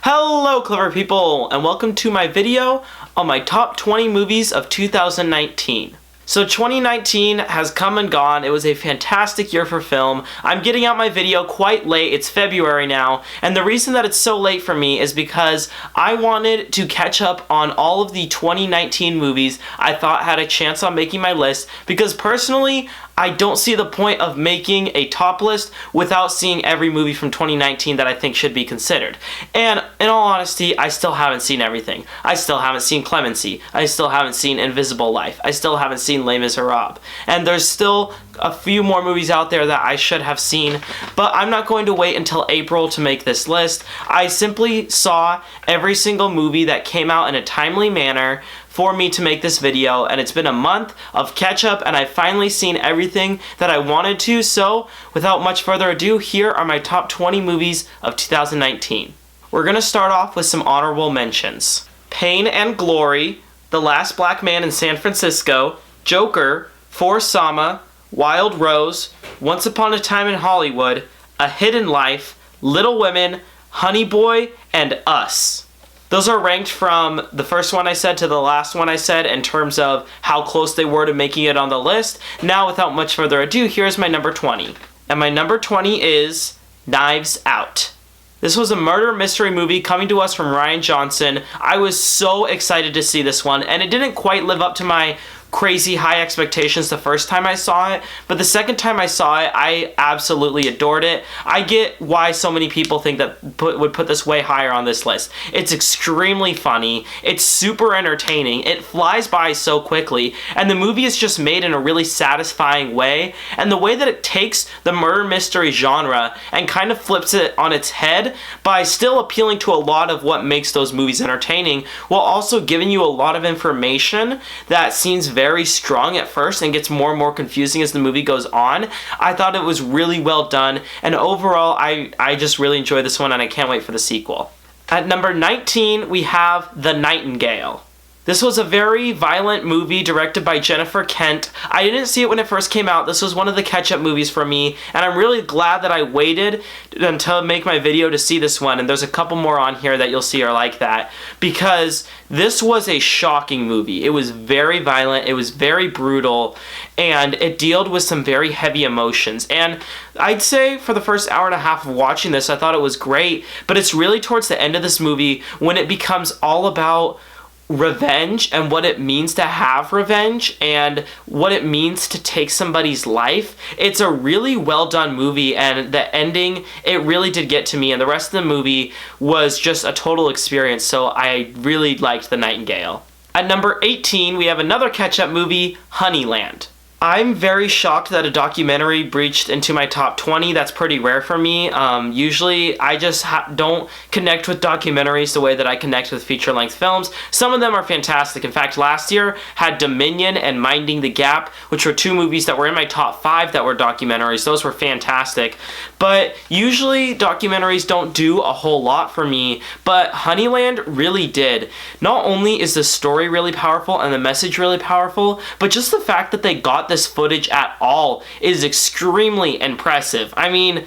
Hello clever people, and welcome to my video on my top 20 movies of 2019. So 2019 has come and gone. It was a fantastic year for film. I'm getting out my video quite late. It's February now, and the reason that it's so late for me is because I wanted to catch up on all of the 2019 movies I thought had a chance on making my list, because personally, I don't see the point of making a top list without seeing every movie from 2019 that I think should be considered. And in all honesty, I still haven't seen everything. I still haven't seen Clemency. I still haven't seen Invisible Life. I still haven't seen Les Miserables. And there's still a few more movies out there that I should have seen, but I'm not going to wait until April to make this list. I simply saw every single movie that came out in a timely manner for me to make this video, and it's been a month of catch up and I've finally seen everything that I wanted to. So without much further ado, here are my top 20 movies of 2019. We're gonna start off with some honorable mentions: Pain and Glory, The Last Black Man in San Francisco, Joker, For Sama, Wild Rose, Once Upon a Time in Hollywood, A Hidden Life, Little Women, Honey Boy, and Us. Those are ranked from the first one I said to the last one I said in terms of how close they were to making it on the list. Now, without much further ado, here's my number 20. And my number 20 is Knives Out. This was a murder mystery movie coming to us from Rian Johnson. I was so excited to see this one, and it didn't quite live up to my crazy high expectations the first time I saw it, but the second time I saw it, I absolutely adored it. I get why so many people think that would put this way higher on this list. It's extremely funny, it's super entertaining, it flies by so quickly, and the movie is just made in a really satisfying way, and the way that it takes the murder mystery genre and kind of flips it on its head by still appealing to a lot of what makes those movies entertaining, while also giving you a lot of information that seems very strong at first and gets more and more confusing as the movie goes on. I thought it was really well done, and overall I just really enjoyed this one, and I can't wait for the sequel. At number 19, we have The Nightingale. This was a very violent movie directed by Jennifer Kent. I didn't see it when it first came out. This was one of the catch-up movies for me, and I'm really glad that I waited until make my video to see this one, and there's a couple more on here that you'll see are like that, because this was a shocking movie. It was very violent, it was very brutal, and it dealt with some very heavy emotions. And I'd say for the first hour and a half of watching this, I thought it was great, but it's really towards the end of this movie when it becomes all about revenge and what it means to have revenge and what it means to take somebody's life. It's a really well done movie, and the ending, it really did get to me, and the rest of the movie was just a total experience, so I really liked The Nightingale. At number 18, we have another catch-up movie, Honeyland. I'm very shocked that a documentary breached into my top 20. That's pretty rare for me. Usually, I just don't connect with documentaries the way that I connect with feature-length films. Some of them are fantastic. In fact, last year had Dominion and Minding the Gap, which were two movies that were in my top 5 that were documentaries. Those were fantastic. But usually, documentaries don't do a whole lot for me, but Honeyland really did. Not only is the story really powerful and the message really powerful, but just the fact that they got this footage at all is extremely impressive. I mean,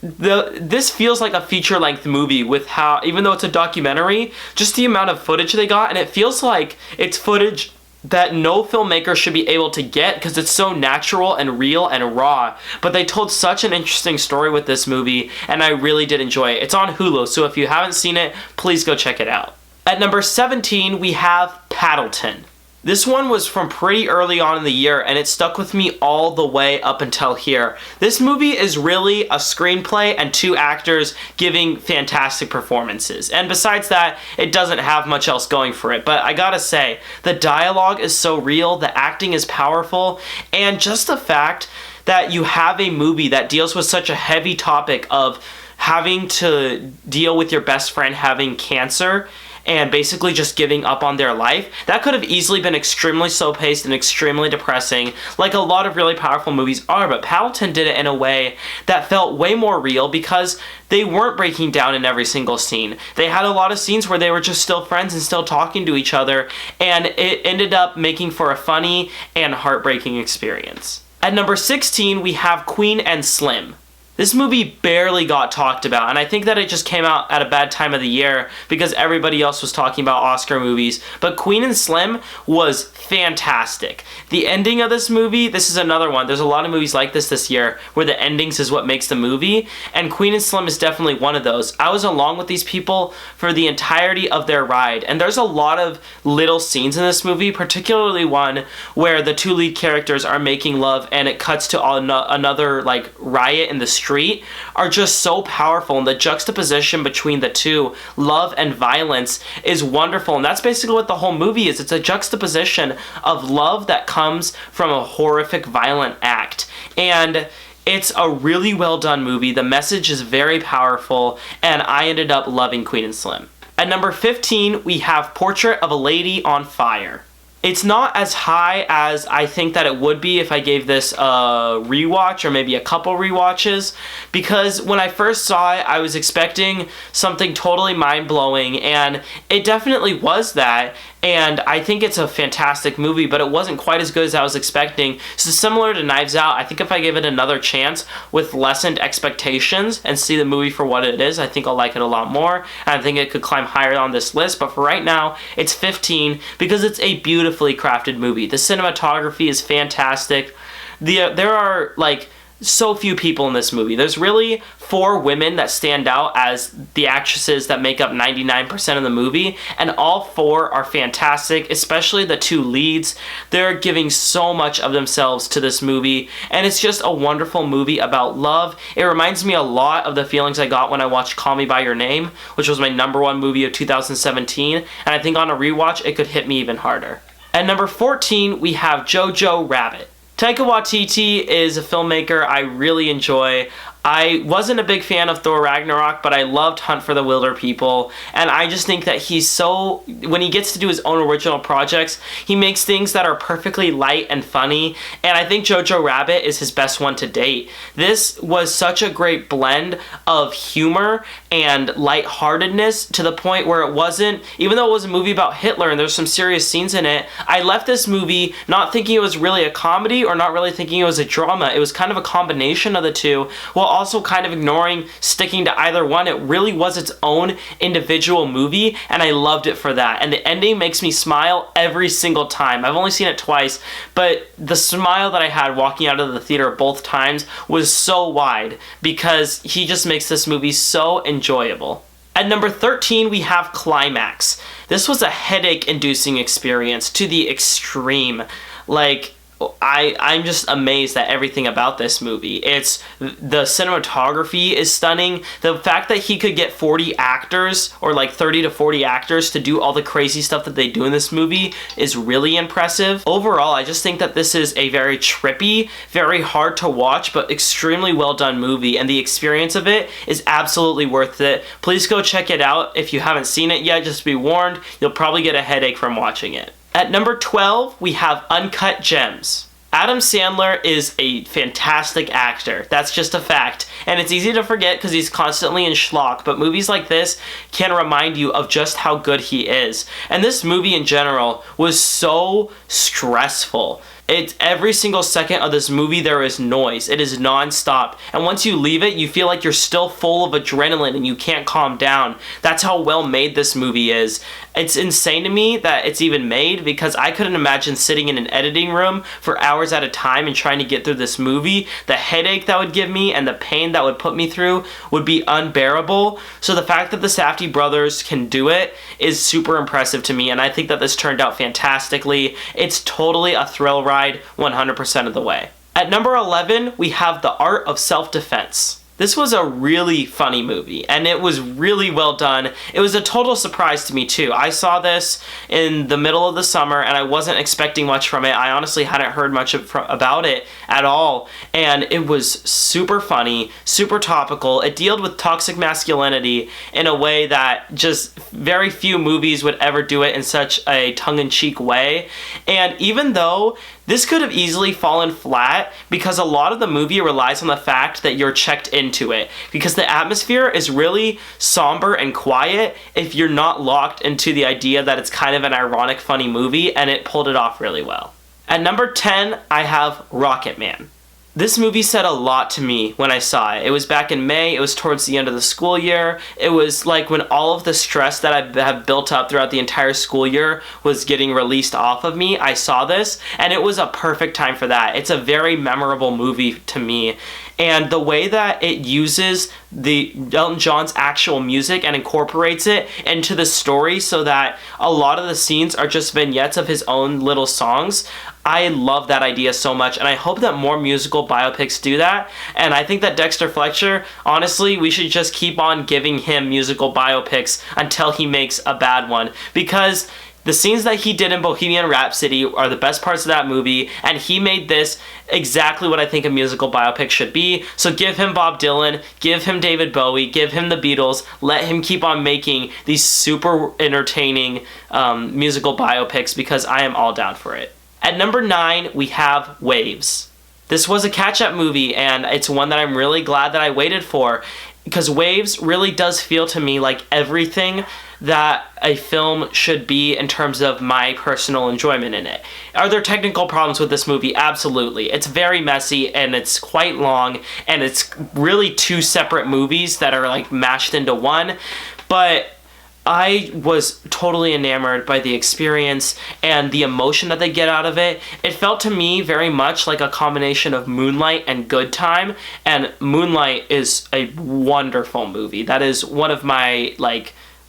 this feels like a feature-length movie with how, even though it's a documentary, just the amount of footage they got, and it feels like it's footage that no filmmaker should be able to get because it's so natural and real and raw. But they told such an interesting story with this movie, and I really did enjoy it. It's on Hulu, so if you haven't seen it, please go check it out. At number 17, we have Paddleton. This one was from pretty early on in the year, and it stuck with me all the way up until here. This movie is really a screenplay and 2 actors giving fantastic performances. And besides that, it doesn't have much else going for it. But I gotta say, the dialogue is so real, the acting is powerful, and just the fact that you have a movie that deals with such a heavy topic of having to deal with your best friend having cancer and basically just giving up on their life. That could have easily been extremely slow-paced and extremely depressing, like a lot of really powerful movies are, but Paddleton did it in a way that felt way more real because they weren't breaking down in every single scene. They had a lot of scenes where they were just still friends and still talking to each other, and it ended up making for a funny and heartbreaking experience. At number 16, we have Queen and Slim. This movie barely got talked about, and I think that it just came out at a bad time of the year because everybody else was talking about Oscar movies. But Queen and Slim was fantastic. The ending of this movie, this is another one. There's a lot of movies like this year where the endings is what makes the movie, and Queen and Slim is definitely one of those. I was along with these people for the entirety of their ride, and there's a lot of little scenes in this movie, particularly one where the two lead characters are making love and it cuts to another like riot in the street, are just so powerful, and the juxtaposition between the two, love and violence, is wonderful. And that's basically what the whole movie is. It's a juxtaposition of love that comes from a horrific violent act, and it's a really well done movie. The message is very powerful, and I ended up loving Queen and Slim. At number 15, we have Portrait of a Lady on Fire. It's not as high as I think that it would be if I gave this a rewatch or maybe a couple rewatches, because when I first saw it, I was expecting something totally mind-blowing, and it definitely was that, and I think it's a fantastic movie, but it wasn't quite as good as I was expecting. So similar to Knives Out, I think if I give it another chance with lessened expectations and see the movie for what it is, I think I'll like it a lot more, and I think it could climb higher on this list. But for right now, it's 15 because it's a beautifully crafted movie. The cinematography is fantastic. There are like so few people in this movie. There's really 4 women that stand out as the actresses that make up 99% of the movie, and all 4 are fantastic, especially the 2 leads. They're giving so much of themselves to this movie, and it's just a wonderful movie about love. It reminds me a lot of the feelings I got when I watched Call Me By Your Name, which was my number 1 movie of 2017, and I think on a rewatch it could hit me even harder. At number 14, we have Jojo Rabbit. Taika Waititi is a filmmaker I really enjoy. I wasn't a big fan of Thor Ragnarok, but I loved Hunt for the Wilder People, and I just think that he's so, when he gets to do his own original projects, he makes things that are perfectly light and funny, and I think Jojo Rabbit is his best one to date. This was such a great blend of humor and lightheartedness to the point where it wasn't, even though it was a movie about Hitler and there's some serious scenes in it, I left this movie not thinking it was really a comedy or not really thinking it was a drama. It was kind of a combination of the two, while also kind of ignoring sticking to either one. It really was its own individual movie, and I loved it for that. And the ending makes me smile every single time. I've only seen it twice, but the smile that I had walking out of the theater both times was so wide because he just makes this movie so enjoyable. At number 13, we have Climax. This was a headache-inducing experience to the extreme. Like, I'm just amazed at everything about this movie. The cinematography is stunning. The fact that he could get 40 actors, or like 30 to 40 actors, to do all the crazy stuff that they do in this movie is really impressive. Overall, I just think that this is a very trippy, very hard to watch, but extremely well done movie, and the experience of it is absolutely worth it. Please go check it out. If you haven't seen it yet, just be warned, you'll probably get a headache from watching it. At number 12, we have Uncut Gems. Adam Sandler is a fantastic actor. That's just a fact. And it's easy to forget because he's constantly in schlock, but movies like this can remind you of just how good he is. And this movie in general was so stressful. It's every single second of this movie there is noise. It is non-stop. And once you leave it, you feel like you're still full of adrenaline and you can't calm down. That's how well made this movie is. It's insane to me that it's even made because I couldn't imagine sitting in an editing room for hours at a time and trying to get through this movie. The headache that would give me and the pain that would put me through would be unbearable. So the fact that the Safdie brothers can do it is super impressive to me, and I think that this turned out fantastically. It's totally a thrill ride 100% of the way. At number 11, we have The Art of Self-Defense. This was a really funny movie, and it was really well done. It was a total surprise to me, too. I saw this in the middle of the summer, and I wasn't expecting much from it. I honestly hadn't heard much about it at all, and it was super funny, super topical. It dealt with toxic masculinity in a way that just very few movies would ever do it in such a tongue-in-cheek way. And even though this could have easily fallen flat because a lot of the movie relies on the fact that you're checked into it, because the atmosphere is really somber and quiet if you're not locked into the idea that it's kind of an ironic, funny movie, and it pulled it off really well. At number 10, I have Rocketman. This movie said a lot to me when I saw it. It was back in May. It was towards the end of the school year. It was like when all of the stress that I have built up throughout the entire school year was getting released off of me. I saw this, and it was a perfect time for that. It's a very memorable movie to me. And the way that it uses the Elton John's actual music and incorporates it into the story so that a lot of the scenes are just vignettes of his own little songs, I love that idea so much, and I hope that more musical biopics do that. And I think that Dexter Fletcher, honestly, we should just keep on giving him musical biopics until he makes a bad one, because the scenes that he did in Bohemian Rhapsody are the best parts of that movie, and he made this exactly what I think a musical biopic should be. So give him Bob Dylan, give him David Bowie, give him the Beatles, let him keep on making these super entertaining musical biopics, because I am all down for it. At number 9, we have Waves. This was a catch-up movie, and it's one that I'm really glad that I waited for, because Waves really does feel to me like everything that a film should be in terms of my personal enjoyment in it. Are there technical problems with this movie? Absolutely. It's very messy, and it's quite long, and it's really two separate movies that are like mashed into one, but I was totally enamored by the experience and the emotion that they get out of it. It felt to me very much like a combination of Moonlight and Good Time, and Moonlight is a wonderful movie. That is one of my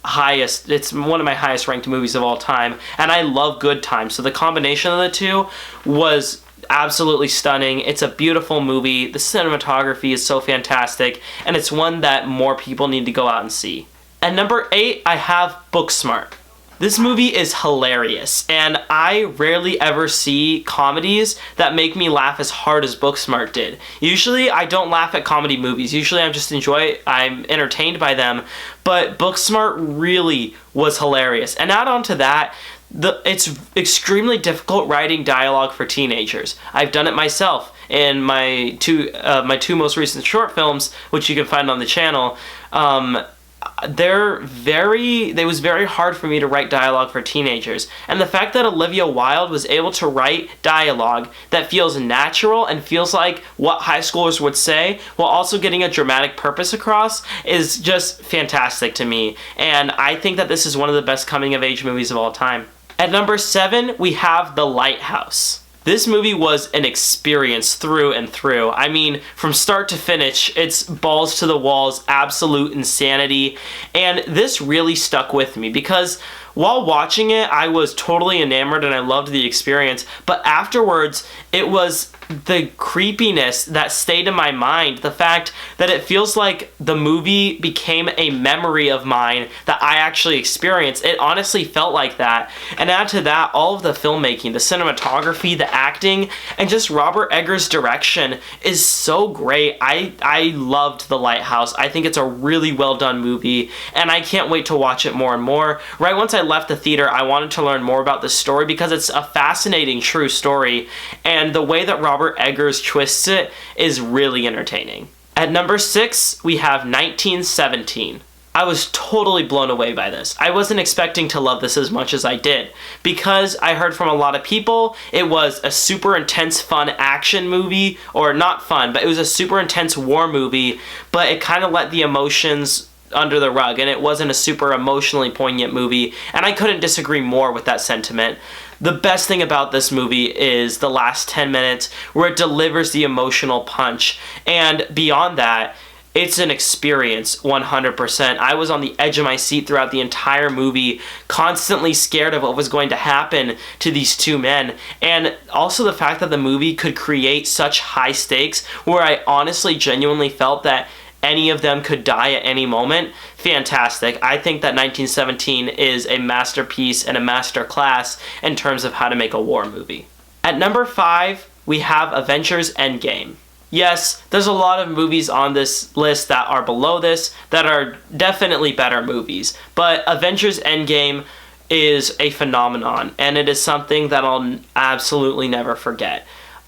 it's one of my highest ranked movies of all time, and I love Good Time. So the combination of the two was absolutely stunning. It's a beautiful movie. The cinematography is so fantastic, and it's one that more people need to go out and see. At number 8, I have Booksmart. This movie is hilarious, and I rarely ever see comedies that make me laugh as hard as Booksmart did. Usually, I don't laugh at comedy movies. Usually, I'm entertained by them, but Booksmart really was hilarious. And add on to that, it's extremely difficult writing dialogue for teenagers. It done it myself in my two most recent short films, which you can find on the channel. It was very hard for me to write dialogue for teenagers, and the fact that Olivia Wilde was able to write dialogue that feels natural and feels like what high schoolers would say while also getting a dramatic purpose across is just fantastic to me, and I think that this is one of the best coming of age movies of all time. At number 7, we have The Lighthouse. This movie was an experience through and through. I mean, from start to finish, it's balls to the walls, absolute insanity. And this really stuck with me because while watching it, I was totally enamored and I loved the experience. But afterwards, it was the creepiness that stayed in my mind. The fact that it feels like the movie became a memory of mine that I actually experienced. It honestly felt like that. And add to that, all of the filmmaking, the cinematography, the acting, and just Robert Eggers' direction is so great. I loved The Lighthouse. I think it's a really well done movie, and I can't wait to watch it more and more. Right once I left the theater, I wanted to learn more about the story because it's a fascinating, true story, and the way that Robert Eggers twists it is really entertaining. At number 6, we have 1917. I was totally blown away by this. I wasn't expecting to love this as much as I did because I heard from a lot of people it was a super intense fun action movie, or not fun, but it was a super intense war movie, but it kind of let the emotions under the rug, and it wasn't a super emotionally poignant movie, and I couldn't disagree more with that sentiment. The best thing about this movie is the last 10 minutes where it delivers the emotional punch, and beyond that, it's an experience 100%. I was on the edge of my seat throughout the entire movie, constantly scared of what was going to happen to these two men. And also the fact that the movie could create such high stakes where I honestly genuinely felt that any of them could die at any moment. Fantastic. I think that 1917 is a masterpiece and a master class in terms of how to make a war movie. At number 5, we have Avengers Endgame. Yes, there's a lot of movies on this list that are below this that are definitely better movies, but Avengers Endgame is a phenomenon, and it is something that I'll absolutely never forget.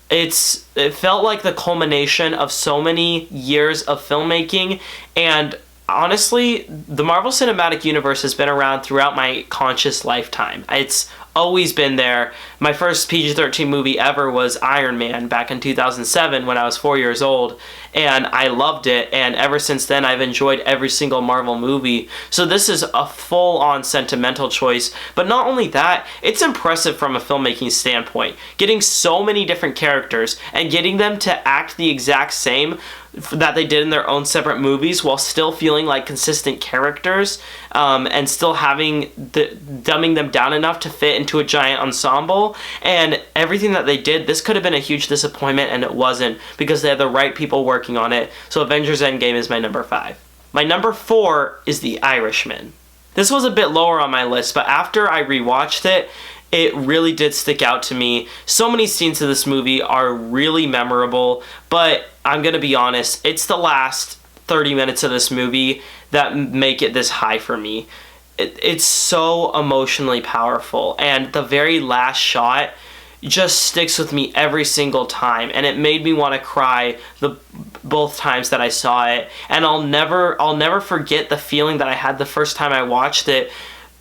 It felt like the culmination of so many years of filmmaking, and honestly, the Marvel Cinematic Universe has been around throughout my conscious lifetime. It's always been there. My first PG-13 movie ever was Iron Man back in 2007 when I was 4 years old, and I loved it, and ever since then I've enjoyed every single Marvel movie. So this is a full-on sentimental choice, but not only that, it's impressive from a filmmaking standpoint. Getting so many different characters and getting them to act the exact same that they did in their own separate movies while still feeling like consistent characters, and still dumbing them down enough to fit into a giant ensemble. And everything that they did, this could have been a huge disappointment, and it wasn't, because they had the right people working on it. So Avengers Endgame is my number 5. My number 4 is The Irishman. This was a bit lower on my list, but after I rewatched it, it really did stick out to me. So many scenes of this movie are really memorable, but I'm gonna be honest, it's the last 30 minutes of this movie that make it this high for me. It's so emotionally powerful, and the very last shot just sticks with me every single time, and it made me want to cry both times that I saw it. And I'll never forget the feeling that I had the first time I watched it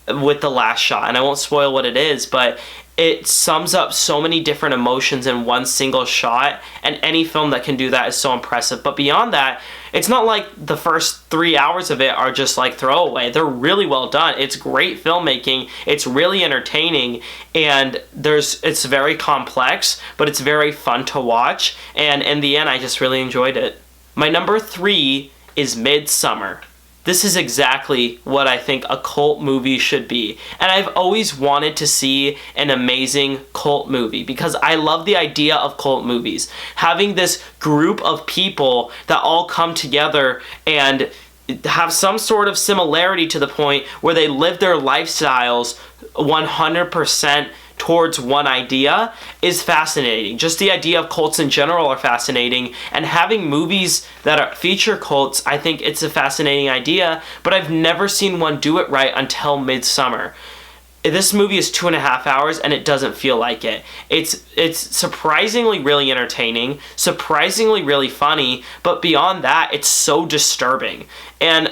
with the last shot. And I won't spoil what it is, but it sums up so many different emotions in one single shot, and any film that can do that is so impressive. But beyond that, it's not like the first 3 hours of it are just like throwaway. They're really well done. It's great filmmaking. It's really entertaining, and it's very complex, but it's very fun to watch. And in the end, I just really enjoyed it. My number 3 is Midsommar. This is exactly what I think a cult movie should be. And I've always wanted to see an amazing cult movie because I love the idea of cult movies. Having this group of people that all come together and have some sort of similarity to the point where they live their lifestyles 100% towards one idea is fascinating. Just the idea of cults in general are fascinating, and having movies that feature cults, I think it's a fascinating idea, but I've never seen one do it right until Midsommar. This movie is 2.5 hours and it doesn't feel like it. It's surprisingly really entertaining, surprisingly really funny, but beyond that, it's so disturbing. And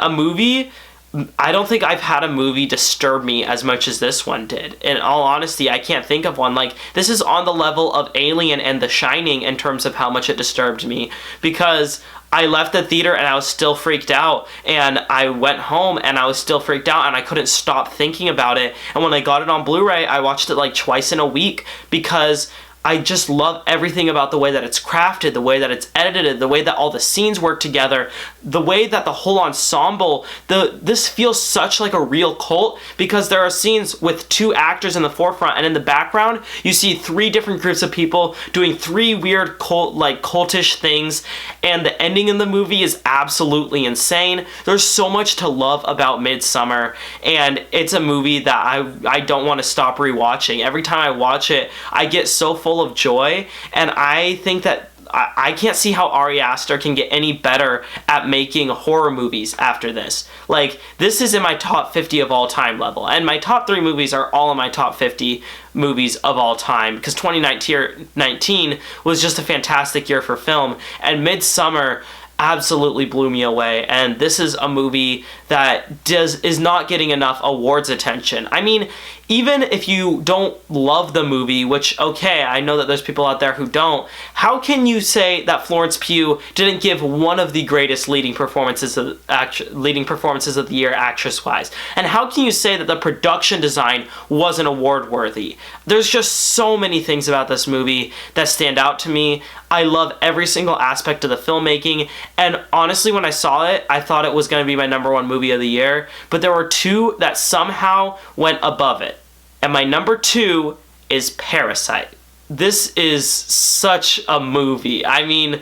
I don't think I've had a movie disturb me as much as this one did. In all honesty, I can't think of one. Like, this is on the level of Alien and The Shining in terms of how much it disturbed me, because I left the theater and I was still freaked out, and I went home and I was still freaked out, and I couldn't stop thinking about it. And when I got it on Blu-ray, I watched it like twice in a week because I just love everything about the way that it's crafted, the way that it's edited, the way that all the scenes work together, the way that the whole ensemble, this feels such like a real cult, because there are scenes with 2 actors in the forefront, and in the background you see 3 different groups of people doing 3 weird cultish things, and the ending in the movie is absolutely insane. There's so much to love about Midsommar, and it's a movie that I don't want to stop rewatching. Every time I watch it, I get so full of joy, and I think that I can't see how Ari Aster can get any better at making horror movies after this. Like, this is in my top 50 of all time level, and my top 3 movies are all in my top 50 movies of all time, because 2019 was just a fantastic year for film, and Midsommar absolutely blew me away. And this is a movie that is not getting enough awards attention. I mean, even if you don't love the movie, which, okay, I know that there's people out there who don't, how can you say that Florence Pugh didn't give one of the greatest leading performances of the year actress-wise? And how can you say that the production design wasn't award-worthy? There's just so many things about this movie that stand out to me. I love every single aspect of the filmmaking, and honestly, when I saw it, I thought it was going to be my number 1 movie of the year, but there were 2 that somehow went above it. And my number 2 is Parasite. This is such a movie. I mean,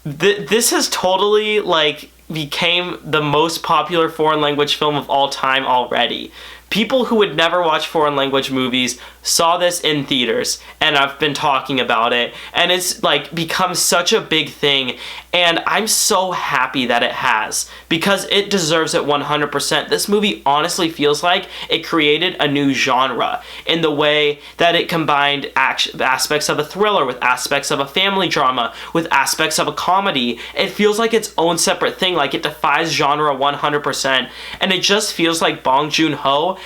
this has totally, became the most popular foreign language film of all time already. People who would never watch foreign language movies saw this in theaters, and I've been talking about it, and it's become such a big thing, and I'm so happy that it has, because it deserves it 100%. This movie honestly feels like it created a new genre in the way that it combined aspects of a thriller with aspects of a family drama with aspects of a comedy. It feels like its own separate thing, like it defies genre 100%, and it just feels like Bong Joon-ho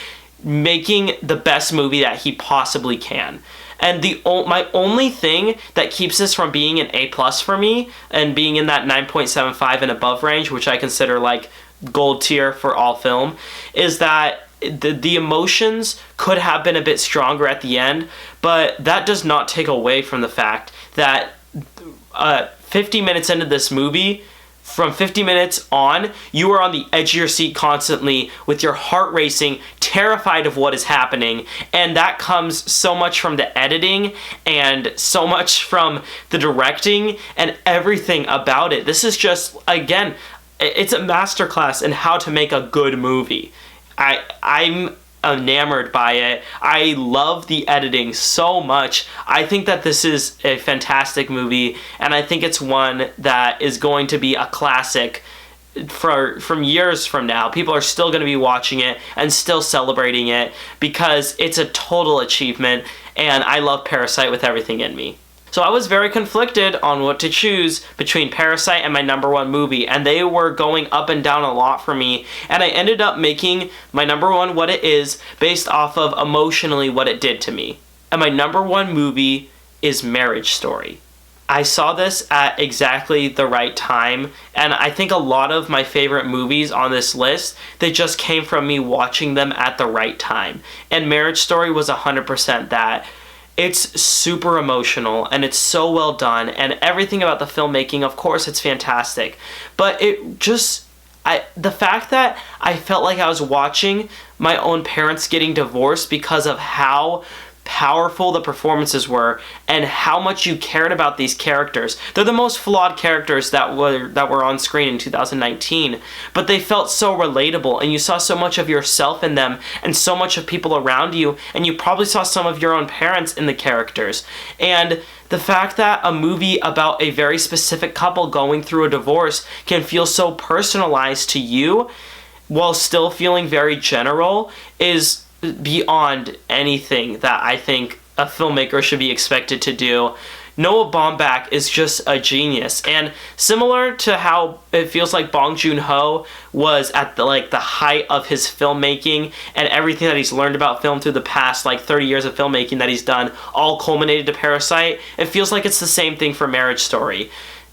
making the best movie that he possibly can. And my only thing that keeps this from being an A+ for me and being in that 9.75 and above range, which I consider like gold tier for all film, is that the emotions could have been a bit stronger at the end, but that does not take away from the fact that 50 minutes into this movie, from 50 minutes on, you are on the edge of your seat constantly with your heart racing, terrified of what is happening. And that comes so much from the editing and so much from the directing and everything about it. This is just, again, it's a masterclass in how to make a good movie. I'm enamored by it. I love the editing so much. I think that this is a fantastic movie, and I think it's one that is going to be a classic from years from now. People are still going to be watching it and still celebrating it because it's a total achievement, and I love Parasite with everything in me. So I was very conflicted on what to choose between Parasite and my number one movie, and they were going up and down a lot for me, and I ended up making my number one what it is based off of emotionally what it did to me. And my number one movie is Marriage Story. I saw this at exactly the right time, and I think a lot of my favorite movies on this list, they just came from me watching them at the right time. And Marriage Story was 100% that. It's super emotional, and it's so well done, and everything about the filmmaking, of course, it's fantastic. But it just, the fact that I felt like I was watching my own parents getting divorced because of how powerful the performances were and how much you cared about these characters. They're the most flawed characters that were on screen in 2019, but they felt so relatable, and you saw so much of yourself in them and so much of people around you, and you probably saw some of your own parents in the characters. And the fact that a movie about a very specific couple going through a divorce can feel so personalized to you while still feeling very general is beyond anything that I think a filmmaker should be expected to do. Noah Baumbach is just a genius, and similar to how it feels like Bong Joon-ho was at the height of his filmmaking and everything that he's learned about film through the past 30 years of filmmaking that he's done all culminated to Parasite. It feels like it's the same thing for Marriage Story.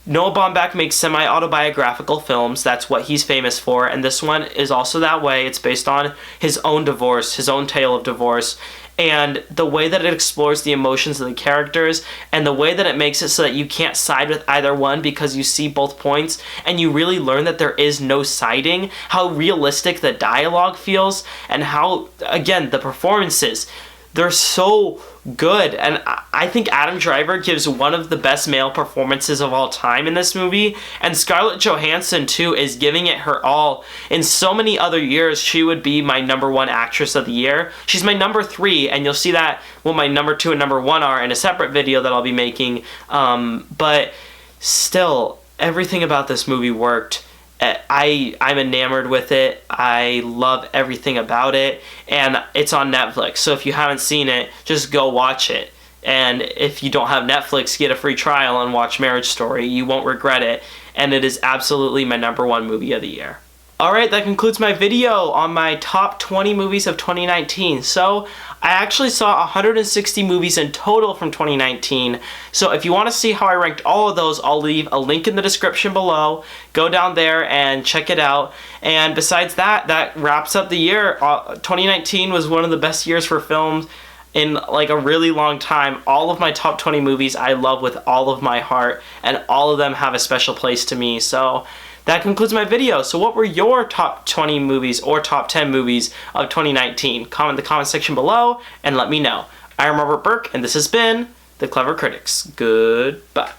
Noah Baumbach makes semi-autobiographical films. That's what he's famous for, and this one is also that way. It's based on his own divorce, his own tale of divorce, and the way that it explores the emotions of the characters and the way that it makes it so that you can't side with either one because you see both points and you really learn that there is no siding, how realistic the dialogue feels, and how, again, the performances, they're so good. And I think Adam Driver gives one of the best male performances of all time in this movie, and Scarlett Johansson too is giving it her all. In so many other years she would be my number one actress of the year. She's my number 3, and you'll see that what my number 2 and number 1 are in a separate video that I'll be making, but still everything about this movie worked. I'm enamored with it. I love everything about it, and it's on Netflix. So if you haven't seen it, just go watch it. And if you don't have Netflix, get a free trial and watch Marriage Story. You won't regret it, and it is absolutely my number 1 movie of the year. Alright, that concludes my video on my top 20 movies of 2019. So, I actually saw 160 movies in total from 2019. So if you want to see how I ranked all of those, I'll leave a link in the description below. Go down there and check it out. And besides that, that wraps up the year. 2019 was one of the best years for films in a really long time. All of my top 20 movies I love with all of my heart, and all of them have a special place to me. So that concludes my video. So what were your top 20 movies or top 10 movies of 2019? Comment in the comment section below and let me know. I'm Robert Burke, and this has been The Clever Critics. Goodbye.